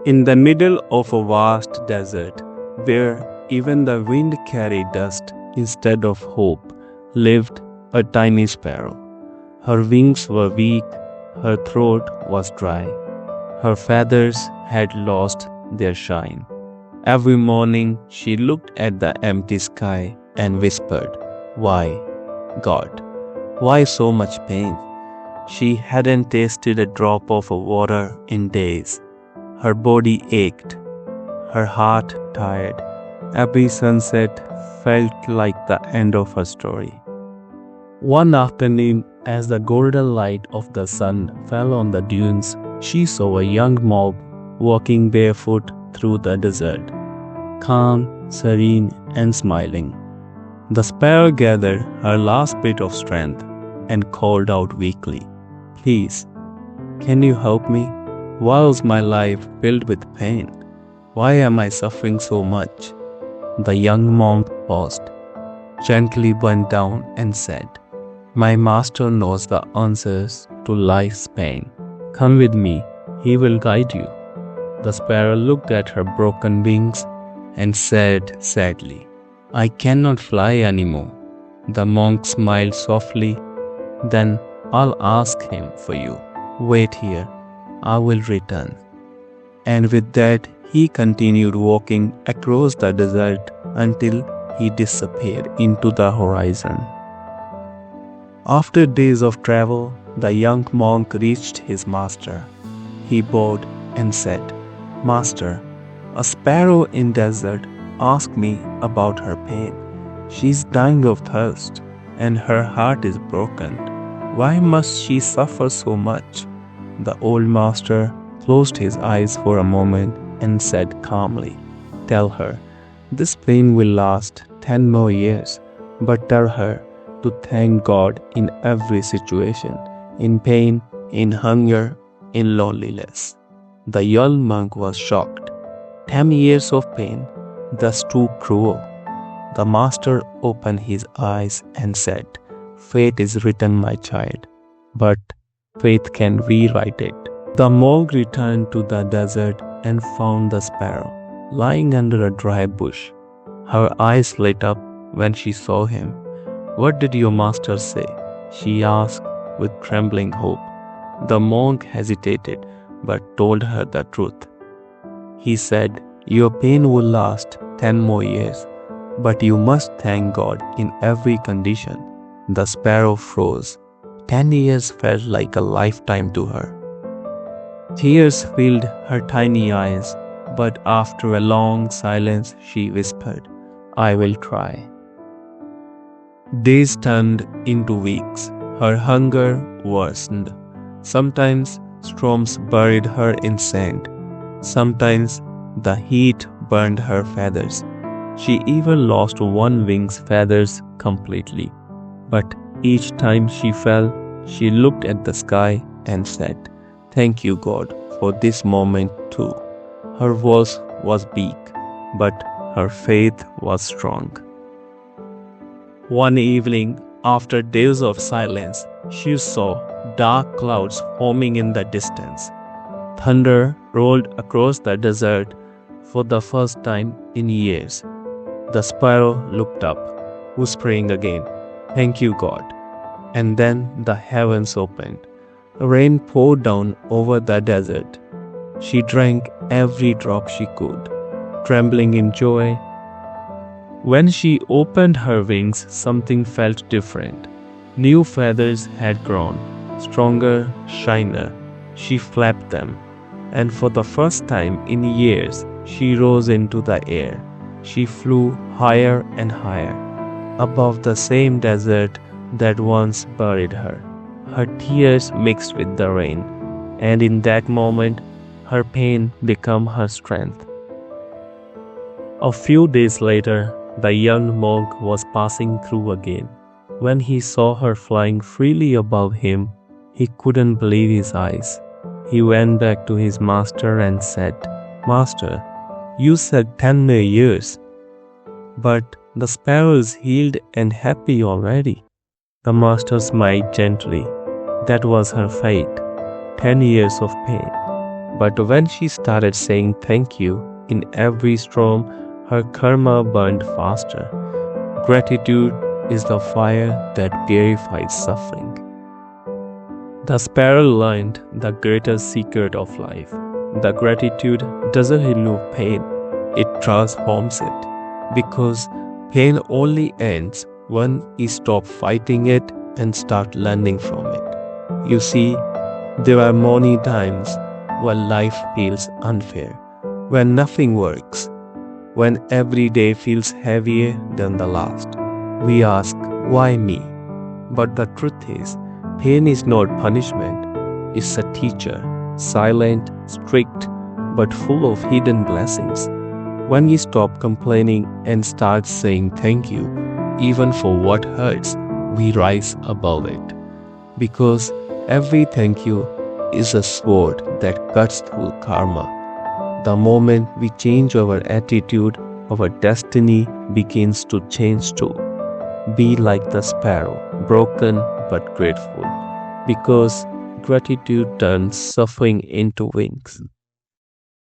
In the middle of a vast desert, where even the wind carried dust instead of hope, lived a tiny sparrow. Her wings were weak, her throat was dry, her feathers had lost their shine. Every morning she looked at the empty sky and whispered, "Why, God? Why so much pain?" She hadn't tasted a drop of water in days. Her body ached, her heart tired. Every sunset felt like the end of her story. One afternoon, as the golden light of the sun fell on the dunes, she saw a young mob walking barefoot through the desert, calm, serene, and smiling. The sparrow gathered her last bit of strength and called out weakly, "Please, can you help me? Why is my life filled with pain? Why am I suffering so much?" The young monk paused, gently bent down, and said, "My master knows the answers to life's pain. Come with me, he will guide you." The sparrow looked at her broken wings and said sadly, "I cannot fly anymore." The monk smiled softly. "Then I'll ask him for you. Wait here, I will return." And with that, he continued walking across the desert until he disappeared into the horizon. After days of travel, the young monk reached his master. He bowed and said, "Master, a sparrow in desert asked me about her pain. She is dying of thirst, and her heart is broken. Why must she suffer so much?" The old master closed his eyes for a moment and said calmly, "Tell her, this pain will last 10 more years, but tell her to thank God in every situation, in pain, in hunger, in loneliness." The young monk was shocked. 10 years of pain, that's too cruel. The master opened his eyes and said, "Fate is written, my child, but faith can rewrite it." The monk returned to the desert and found the sparrow lying under a dry bush. Her eyes lit up when she saw him. "What did your master say?" she asked with trembling hope. The monk hesitated but told her the truth. He said, "Your pain will last 10 more years, but you must thank God in every condition." The sparrow froze. 10 years felt like a lifetime to her. Tears filled her tiny eyes, but after a long silence she whispered, "I will try." Days turned into weeks. Her hunger worsened. Sometimes storms buried her in sand. Sometimes the heat burned her feathers. She even lost one wing's feathers completely. But each time she fell, she looked at the sky and said, "Thank you, God, for this moment too." Her voice was weak, but her faith was strong. One evening, after days of silence, she saw dark clouds forming in the distance. Thunder rolled across the desert for the first time in years. The sparrow looked up, whispering again, "Thank you, God." And then the heavens opened. Rain poured down over the desert. She drank every drop she could, trembling in joy. When she opened her wings, something felt different. New feathers had grown, stronger, shinier. She flapped them, and for the first time in years, she rose into the air. She flew higher and higher, above the same desert that once buried her. Her tears mixed with the rain, and in that moment, her pain became her strength. A few days later, the young monk was passing through again. When he saw her flying freely above him, he couldn't believe his eyes. He went back to his master and said, "Master, you said 10 more years, but the sparrow is healed and happy already." The master smiled gently. That was her fate, 10 years of pain. But when she started saying thank you in every storm, her karma burned faster. Gratitude is the fire that purifies suffering. The sparrow learned the greatest secret of life. The gratitude doesn't remove pain, it transforms it. Because pain only ends when you stop fighting it and start learning from it. You see, there are many times when life feels unfair, when nothing works, when every day feels heavier than the last. We ask, why me? But the truth is, pain is not punishment, it's a teacher, silent, strict, but full of hidden blessings. When we stop complaining and start saying thank you, even for what hurts, we rise above it. Because every thank you is a sword that cuts through karma. The moment we change our attitude, our destiny begins to change too. Be like the sparrow, broken but grateful, because gratitude turns suffering into wings.